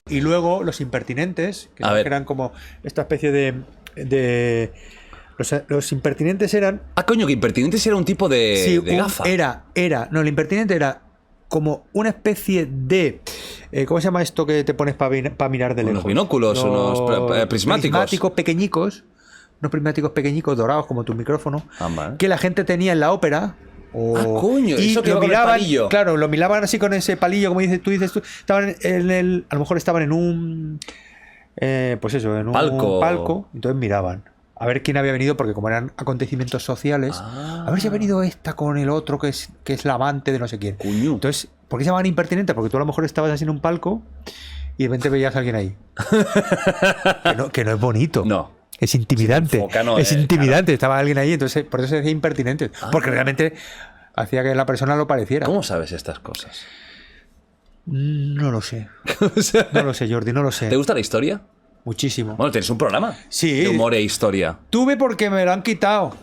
Y luego los impertinentes, que eran como esta especie de los impertinentes eran... Ah, coño, que impertinentes era un tipo de gafa. No, el impertinente era como una especie de... ¿cómo se llama esto que te pones para mirar de lejos? Unos binóculos, unos prismáticos. Prismáticos pequeñicos, unos prismáticos pequeñicos dorados como tu micrófono, vale. que la gente tenía en la ópera. Coño, y eso que lo va con miraban, el palillo. claro, lo miraban así con ese palillo, como dices tú. Estaban a lo mejor estaban en un... pues eso, en un palco, entonces miraban. A ver quién había venido, porque como eran acontecimientos sociales, a ver si ha venido esta con el otro que es la amante de no sé quién. Cuño. Entonces, ¿por qué se llamaban impertinentes? Porque tú a lo mejor estabas así en un palco y de repente veías a alguien ahí. que no es bonito. No. Es intimidante. Es intimidante. Claro. Estaba alguien ahí, entonces por eso se decía impertinente. Porque realmente hacía que la persona lo pareciera. ¿Cómo sabes estas cosas? No lo sé. No lo sé, Jordi, no lo sé. ¿Te gusta la historia? Muchísimo. Bueno, tienes un programa de humor e historia. Tuve porque me lo han quitado.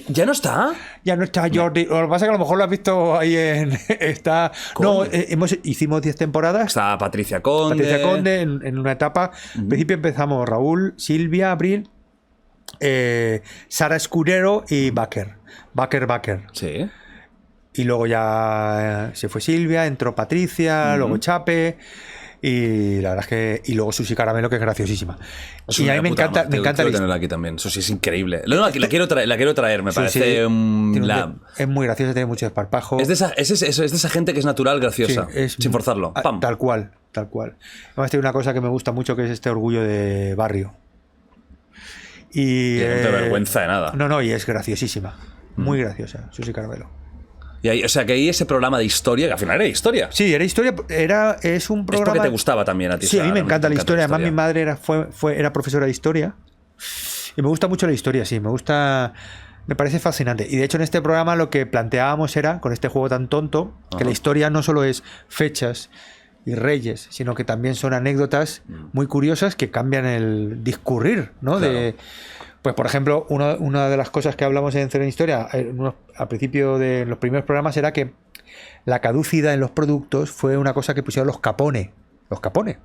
¿Ya no está? Ya no está, Jordi. Lo que pasa es que a lo mejor lo has visto ahí en... No, hicimos 10 temporadas. Está Patricia Conde. Patricia Conde en una etapa. Al principio empezamos Raúl, Silvia, Abril, Sara Escudero y Baker. Sí. Y luego ya se fue Silvia, entró Patricia, luego Chape... Y la verdad es que... Y luego Susi Caramelo, que es graciosísima. Y a mí me encanta... Quiero tenerla aquí también. Susi es increíble. No, la quiero traer. Me parece... es muy graciosa, tiene mucho desparpajo. Es de esa gente que es natural, graciosa. sin forzarlo. ¡Pam! Tal cual. Además tiene una cosa que me gusta mucho, que es este orgullo de barrio. Y... no te vergüenza de nada. No, y es graciosísima. Muy graciosa, Susi Caramelo. Y ahí, o sea, que ahí ese programa de historia, que al final era historia. Sí, era historia. Es un programa... Es porque te gustaba también a ti. Sí, a mí me encanta la historia. Además, mi madre era profesora de historia. Y me gusta mucho la historia, sí. Me parece fascinante. Y de hecho, en este programa lo que planteábamos era, con este juego tan tonto, que la historia no solo es fechas y reyes, sino que también son anécdotas muy curiosas que cambian el discurrir, ¿no? Claro. Pues, por ejemplo, una de las cosas que hablamos en Cero en Historia al principio de los primeros programas era que la caducidad en los productos fue una cosa que pusieron los Capone. Los Capone.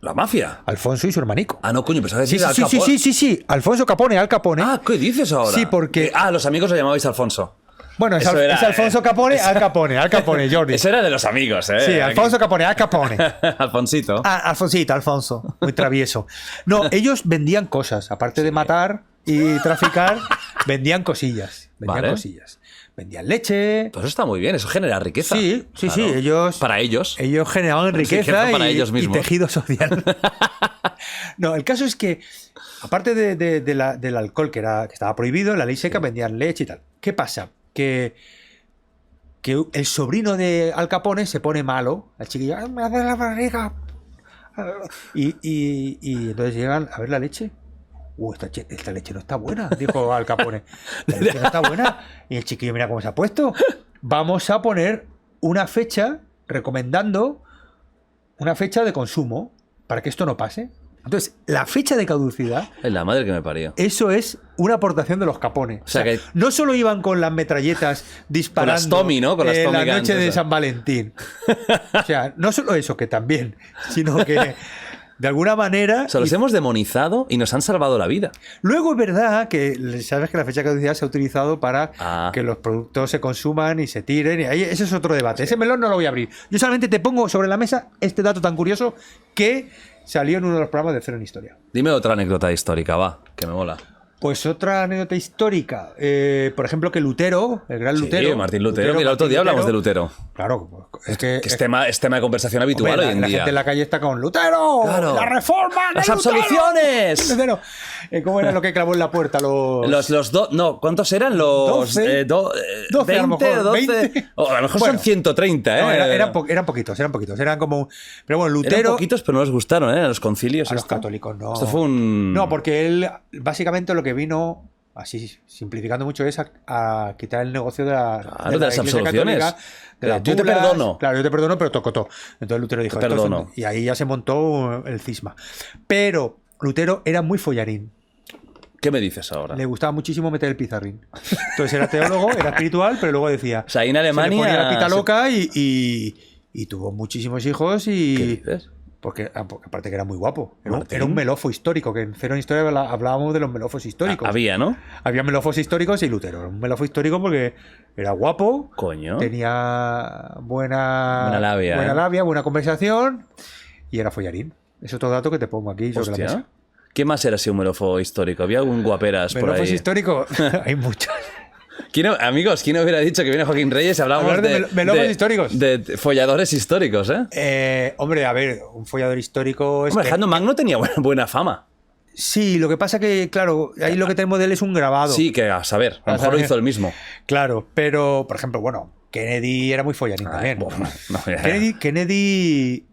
¿La mafia? Alfonso y su hermanico. No, coño, pensaba decir Al Capone. Sí. Alfonso Capone, Al Capone. ¿Qué dices ahora? Sí, porque... los amigos lo llamabais Alfonso. Bueno, es Alfonso Capone, Al Capone, Jordi. Eso era de los amigos, ¿eh? Sí, Alfonso Capone, Al Capone. Alfonsito. Alfonso. Muy travieso. No, ellos vendían cosas. Aparte de matar y traficar, vendían cosillas. Vendían leche. Pues eso está muy bien, eso genera riqueza. Sí, ellos... Para ellos. Ellos generaban riqueza para ellos mismos. Y tejido social. No, el caso es que, aparte del alcohol que estaba prohibido, en la ley seca vendían leche y tal. ¿Qué pasa? Que el sobrino de Al Capone se pone malo. El chiquillo, me hace la barriga. Y entonces llegan a ver la leche. Esta leche no está buena, dijo Al Capone. La leche no está buena. Y el chiquillo, mira cómo se ha puesto. Vamos a poner una fecha, recomendando una fecha de consumo para que esto no pase. Entonces, la fecha de caducidad... Es la madre que me parió. Eso es una aportación de los Capone. O sea, que no solo iban con las metralletas disparando... Con las Tommy, ¿no? Con las Tommy la noche de San Valentín. O sea, no solo eso, que también, sino que... De alguna manera... O sea, los hemos demonizado y nos han salvado la vida. Luego es verdad que sabes que la fecha de caducidad se ha utilizado para que los productos se consuman y se tiren. Y ahí, ese es otro debate. Sí. Ese melón no lo voy a abrir. Yo solamente te pongo sobre la mesa este dato tan curioso que salió en uno de los programas de Cero en Historia. Dime otra anécdota histórica, va, que me mola. Pues otra anécdota histórica. Por ejemplo, que Lutero, el gran Lutero... Sí, Martín Lutero. Mira, el otro día hablamos de Lutero. Claro. Es tema de conversación habitual hoy en la día. La gente en la calle está con ¡Lutero! Claro. ¡La reforma! ¡Las absoluciones! Lutero. ¿Cómo era lo que clavó en la puerta? No, ¿cuántos eran? Los 12, 20 a lo mejor, 12. 20. A lo mejor son 130, ¿eh? No, eran poquitos. Eran como... Pero bueno, Lutero... Eran poquitos, pero no les gustaron, ¿eh? A los concilios. A los católicos, no. Esto fue un... No, porque él, básicamente, lo que vino... Así, simplificando mucho, es a quitar el negocio de las absoluciones. Católica, de las yo te bulas. perdono. Claro, yo te perdono, pero tocotó. Entonces Lutero dijo, te perdono. Y ahí ya se montó el cisma. Pero Lutero era muy follarín. ¿Qué me dices ahora? Le gustaba muchísimo meter el pizarrín. Entonces era teólogo, era espiritual, pero luego decía... O sea, ahí en Alemania... Se le ponía la pita loca y Y tuvo muchísimos hijos ¿Qué y... dices? Porque aparte que era muy guapo. Martín. Era un melofo histórico, que en Cero en Historia hablábamos de los melofos históricos. Había, ¿no? Había melofos históricos y Lutero. Era un melofo histórico porque era guapo, Coño. tenía buena labia, buena conversación y era follarín. Es otro dato que te pongo aquí sobre la Hostia. mesa. ¿Qué más era así un melofo histórico? ¿Había algún guaperas por Melofos ahí? históricos, hay muchos. Amigos, ¿quién hubiera dicho que viene Joaquín Reyes y hablamos Hablar de melofos históricos. De folladores históricos, Hombre, a ver, un follador histórico... Hombre, Alejandro Magno tenía buena fama. Sí, lo que pasa que, claro, ahí lo que tenemos de él es un grabado. Sí, que a saber, a lo mejor lo hizo él mismo. Claro, pero, por ejemplo, bueno, Kennedy era muy follarín también. Bueno, no, Kennedy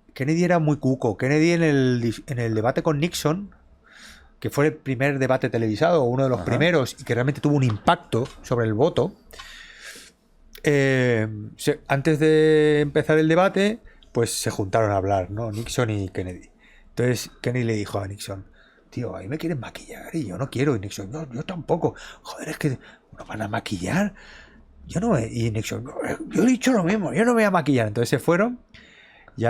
era muy cuco. Kennedy en el debate con Nixon, que fue el primer debate televisado, uno de los primeros, y que realmente tuvo un impacto sobre el voto, antes de empezar el debate, pues se juntaron a hablar, ¿no? Nixon y Kennedy. Entonces Kennedy le dijo a Nixon: tío, ahí me quieren maquillar y yo no quiero. Y Nixon: no, yo tampoco. Joder, es que nos van a maquillar. Yo no. Y Nixon: yo he dicho lo mismo, yo no me voy a maquillar. Entonces se fueron y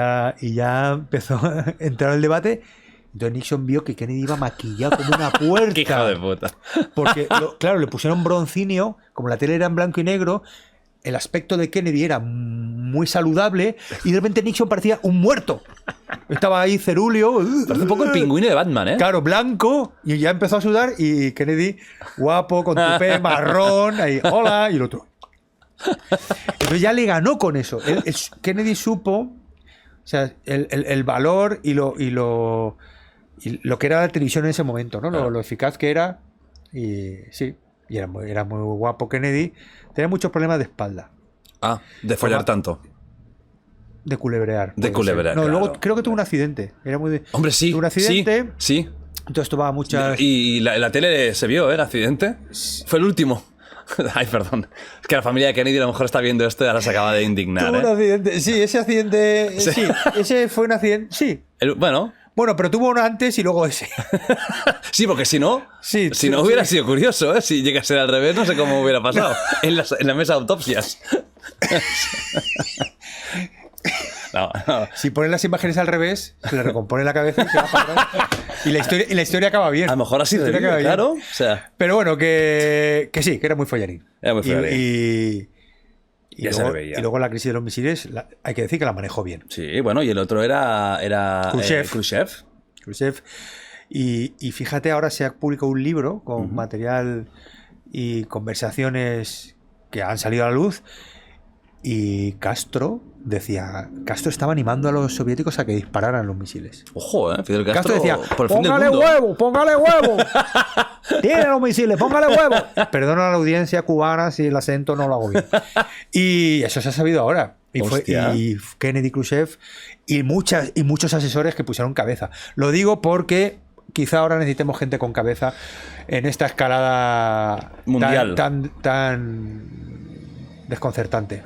ya empezó a entrar el debate. Entonces Nixon vio que Kennedy iba maquillado como una puerta. ¡Qué hijo de puta! Porque, claro, le pusieron broncinio, como la tele era en blanco y negro, el aspecto de Kennedy era muy saludable y de repente Nixon parecía un muerto. Estaba ahí cerúleo. Parece un poco el pingüino de Batman, ¿eh? Claro, blanco, y ya empezó a sudar y Kennedy, guapo, con tupé, marrón, ahí, hola, y el otro. Entonces ya le ganó con eso. Kennedy supo, o sea, el valor y lo que era la televisión en ese momento, ¿no? Lo eficaz que era. Y sí, y era muy guapo Kennedy. Tenía muchos problemas de espalda. Ah, de follar tanto. De culebrear. De culebrear. No, claro. luego creo que tuvo un accidente. Era muy Hombre, sí. Tuvo un accidente. Sí. Entonces tomaba muchas. Y la tele se vio, ¿el accidente? Fue el último. Ay, perdón. Es que la familia de Kennedy a lo mejor está viendo esto y ahora se acaba de indignar. Tuvo un accidente. Sí, ese accidente. Sí, ese fue un accidente. Sí. Bueno, pero tuvo uno antes y luego ese. Sí, porque si no hubiera sido curioso, ¿eh? Si llegase al revés, no sé cómo hubiera pasado. En la mesa de autopsias. No. Si ponen las imágenes al revés, se le recompone la cabeza y se va para atrás. Y la historia acaba bien. A lo mejor así de bien, claro. O sea, pero bueno, que sí, que era muy follarín. Era muy follarín. Y luego la crisis de los misiles, hay que decir que la manejó bien. Sí, bueno, y el otro era Khrushchev. Y fíjate, ahora se ha publicado un libro con material y conversaciones que han salido a la luz. Y Castro estaba animando a los soviéticos a que dispararan los misiles. Ojo, Fidel Castro decía: por el fin del póngale mundo. huevo, póngale huevo. Tiene los misiles, póngale huevo. Perdona a la audiencia cubana si el acento no lo hago bien. Y eso se ha sabido ahora. Y Kennedy, Khrushchev y muchos asesores que pusieron cabeza. Lo digo porque quizá ahora necesitemos gente con cabeza en esta escalada mundial tan desconcertante.